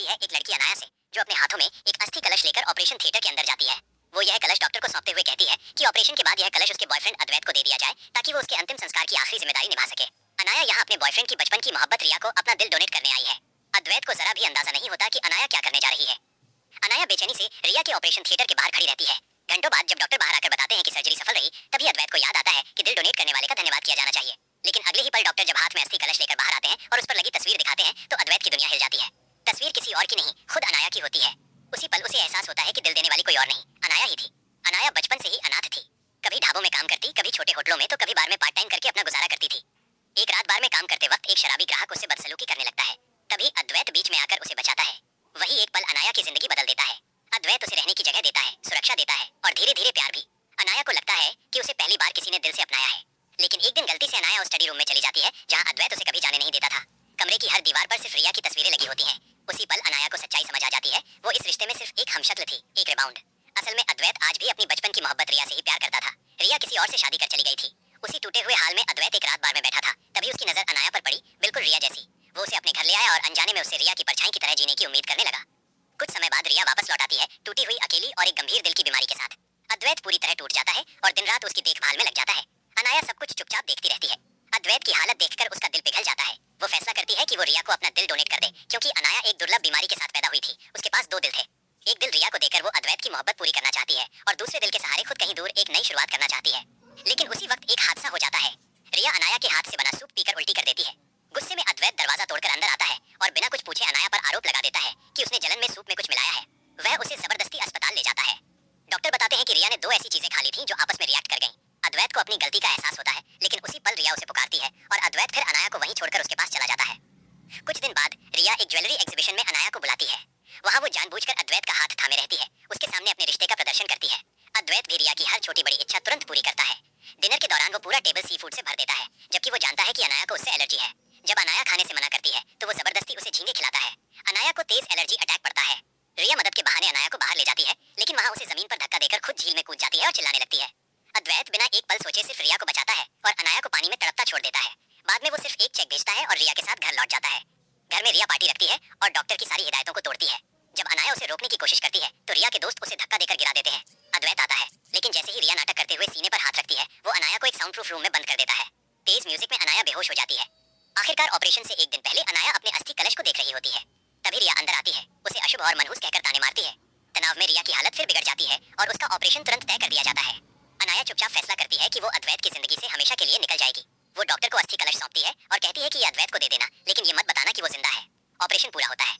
होती है एक लड़की अनाया से, जो अपने हाथों में एक अस्थि कलश लेकर ऑपरेशन थिएटर के अंदर जाती है। वो यह कलश डॉक्टर को सौंपते हुए कहती है कि ऑपरेशन के बाद यह कलश उसके बॉयफ्रेंड अद्वैत को दे दिया जाए ताकि वो उसके अंतिम संस्कार की आखिरी जिम्मेदारी निभा सके। अनाया यहाँ अपने बॉयफ्रेंड की बचपन की मोहब्बत रिया को अपना दिल डोनेट करने आई है। अद्वैत को जरा भी अंदाजा नहीं होता कि अनाया क्या करने जा रही है। अनाया बेचैनी से रिया के ऑपरेशन थिएटर के बाहर खड़ी रहती है। घंटों बाद जब डॉक्टर बाहर आकर बताते हैं कि सर्जरी सफल रही, तभी अद्वैत को याद आता है कि दिल डोनेट करने वाले का धन्यवाद किया जाना चाहिए। लेकिन अगले ही पल डॉक्टर जब हाथ में अस्थि कलश लेकर बाहर आते हैं और उस पर लगी तस्वीर दिखाते हैं तो अद्वैत की दुनिया हिल जाती है। तस्वीर किसी और की नहीं, खुद अनाया की होती है। उसी पल उसे एहसास होता है कि दिल देने वाली कोई और नहीं, अनाया ही थी। अनाया बचपन से ही अनाथ थी। कभी ढाबों में काम करती, कभी छोटे होटलों में, तो कभी बार में पार्ट टाइम करके अपना गुजारा करती थी। एक रात बार में काम करते वक्त एक शराबी ग्राहक उससे बदसलूकी करने लगता है। तभी अद्वैत बीच में आकर उसे बचाता है। वही एक पल अनाया की जिंदगी बदल देता है। अद्वैत उसे रहने की जगह देता है, सुरक्षा देता है और धीरे धीरे प्यार भी। अनाया को लगता है कि उसे पहली बार किसी ने दिल से अपनाया है। लेकिन एक दिन गलती से अनाया उस स्टडी रूम में चली जाती है जहां अद्वैत उसे कभी जाने नहीं देता था। कमरे की हर दीवार पर सिर्फ रिया की तस्वीरें लगी होती हैं। उसी पल अनाया को सच्चाई समझ आ जाती है, वो इस रिश्ते में सिर्फ एक हमशक्ल थी, एक रिबाउंड। असल में अद्वैत आज भी अपनी बचपन की मोहब्बत रिया से ही प्यार करता था। रिया किसी और से शादी कर चली गई थी। उसी टूटे हुए हाल में अद्वैत एक रात बार में बैठा था, तभी उसकी नजर अनाया पर पड़ी, बिल्कुल रिया जैसी। वो उसे अपने घर ले आया और अनजाने में उससे रिया की परछाई की तरह जीने की उम्मीद करने लगा। कुछ समय बाद रिया वापस लौट आती है, टूटी हुई, अकेली और एक गंभीर दिल की बीमारी के साथ। अद्वैत पूरी तरह टूट जाता है और दिन रात उसकी देखभाल में लग जाता है। अनाया सब कुछ चुपचाप देखती रहती है। अद्वैत की हालत देखकर उसका दिल पिघल जाता है। वो फैसला करती है कि वो रिया को अपना दिल डोनेट कर दे, क्योंकि अनाया एक दुर्लभ बीमारी के साथ पैदा हुई थी। उसके पास दो दिल थे। एक दिल रिया को देकर वो अद्वैत की मोहब्बत पूरी करना चाहती है और दूसरे दिल के सहारे खुद कहीं दूर एक नई शुरुआत करना चाहती है। लेकिन उसी वक्त एक हादसा हो जाता है। रिया अनाया के हाथ से बना सूप पीकर उल्टी कर देती है। गुस्से में अद्वैत दरवाजा तोड़कर अंदर आता है और बिना कुछ पूछे अनाया पर आरोप लगा देता है कि उसने जलन में सूप में कुछ मिलाया है। वह उसे जबरदस्ती अस्पताल ले जाता है। डॉक्टर बताते हैं कि रिया ने दो ऐसी चीजें खा ली थी जो आपस में रिएक्ट कर गईं। अद्वैत को अपनी गलती का एहसास होता है, लेकिन उसी पल रिया उसे पुकारती है और अद्वैत फिर अनाया को वहीं छोड़कर उसके पास चला जाता है। कुछ दिन बाद रिया एक ज्वेलरी एग्जीबिशन में अनाया को बुलाती है। वहां वो जानबूझकर अद्वैत का हाथ थामे रहती है, उसके सामने अपने रिश्ते का प्रदर्शन करती है। अद्वैत भी रिया की हर छोटी बड़ी इच्छा तुरंत पूरी करता है। डिनर के दौरान वो पूरा टेबल सी फूड से भर देता है, जबकि वो जानता है कि अनाया को उससे एलर्जी है। जब अनाया खाने से मना करती है तो वो जबरदस्ती उसे झींगे खिलाता है। अनाया को तेज एलर्जी अटैक पड़ता है। रिया मदद के बहाने अनाया को बाहर ले जाती है, लेकिन वहां उसे जमीन पर धक्का देकर खुद झील में कूद जाती है और चिल्लाने लगती है। अद्वैत बिना एक पल सोचे सिर्फ रिया को बचाता है और अनाया को पानी में तड़पता छोड़ देता है। बाद में वो सिर्फ एक चेक भेजता है और रिया के साथ घर लौट जाता है। घर में रिया पार्टी रखती है और डॉक्टर की सारी हिदायतों को तोड़ती है। जब अनाया उसे रोकने की कोशिश करती है तो रिया के दोस्त उसे धक्का देकर गिरा देते हैं। अद्वैत आता है, लेकिन जैसे ही रिया नाटक करते हुए सीने पर हाथ रखती है, वो अनाया को एक साउंड प्रूफ रूम में बंद कर देता है। तेज म्यूजिक में अनाया बेहोश हो जाती है। आखिरकार ऑपरेशन से एक दिन पहले अनाया अपने अस्थि कलश को देख रही होती है। तभी रिया अंदर आती है, उसे अशुभ और मनहूस कहकर ताने मारती है। तनाव में रिया की हालत फिर बिगड़ जाती है और उसका ऑपरेशन तुरंत तय कर दिया जाता है। अनाया चुपचाप फैसला करती है कि वो अद्वैत की जिंदगी से हमेशा के लिए निकल जाएगी। वो डॉक्टर को अस्थि कलश सौंपती है और कहती है कि ये अद्वैत को दे देना, लेकिन ये मत बताना कि वो जिंदा है। ऑपरेशन पूरा होता है।